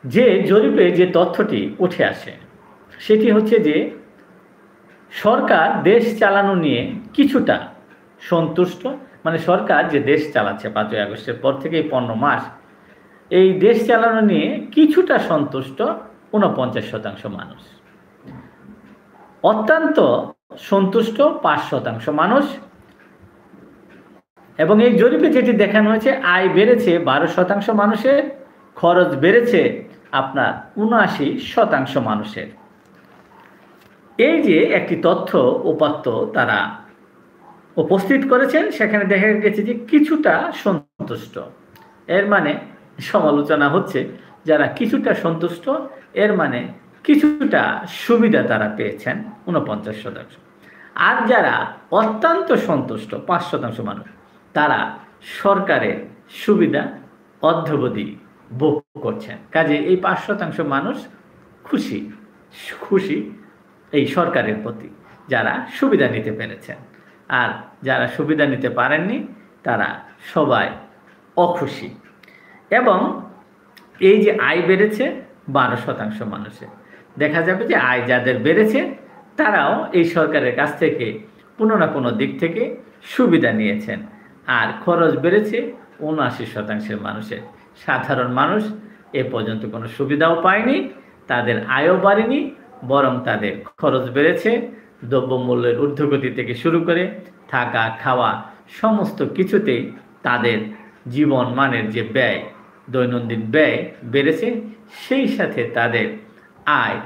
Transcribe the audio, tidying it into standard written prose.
যে জরিপে যে তথ্যটি উঠে আসে সেটি হচ্ছে যে সরকার দেশ চালানো নিয়ে কিছুটা সন্তুষ্ট। মানে সরকার যে দেশ চালাচ্ছে 5ই আগস্টের পর থেকে এই 15 মাস এই দেশ চালানো নিয়ে কিছুটা সন্তুষ্ট 49% মানুষ, অত্যন্ত সন্তুষ্ট 5% মানুষ। এবং এই জরিপে যেটি দেখানো হয়েছে আয় বেড়েছে 12% মানুষের, খরচ বেড়েছে আপনার 79% মানুষের। এই যে একটি তথ্য উপাত্ত তারা উপস্থিত করেছেন সেখানে দেখা গেছে যে কিছুটা সন্তুষ্ট, এর মানে সমালোচনা হচ্ছে যারা কিছুটা সন্তুষ্ট এর মানে কিছুটা সুবিধা তারা পেয়েছেন 49%। আর যারা অত্যন্ত সন্তুষ্ট 5% মানুষ তারা সরকারের সুবিধা অদ্যাবধি ভোগ করছেন। কাজে এই 5% মানুষ খুশি খুশি এই সরকারের প্রতি যারা সুবিধা নিতে পেরেছেন। আর যারা সুবিধা নিতে পারেননি তারা সবাই অখুশি। এবং এই যে আয় বেড়েছে 12% মানুষের, দেখা যাবে যে আয় যাদের বেড়েছে তারাও এই সরকারের কাছ থেকে কোনো না কোনো দিক থেকে সুবিধা নিয়েছেন। আর খরচ বেড়েছে 79% মানুষের। সাধারণ মানুষ এ পর্যন্ত কোনো সুবিধাও পায়নি, তাদের আয়ও বাড়েনি, বরং তাদের খরচ বেড়েছে। দ্রব্যমূল্যের ঊর্ধ্বগতি থেকে শুরু করে থাকা খাওয়া সমস্ত কিছুতেই তাদের জীবন মানের যে ব্যয়, দৈনন্দিন ব্যয় বেড়েছে, সেই সাথে তাদের আয়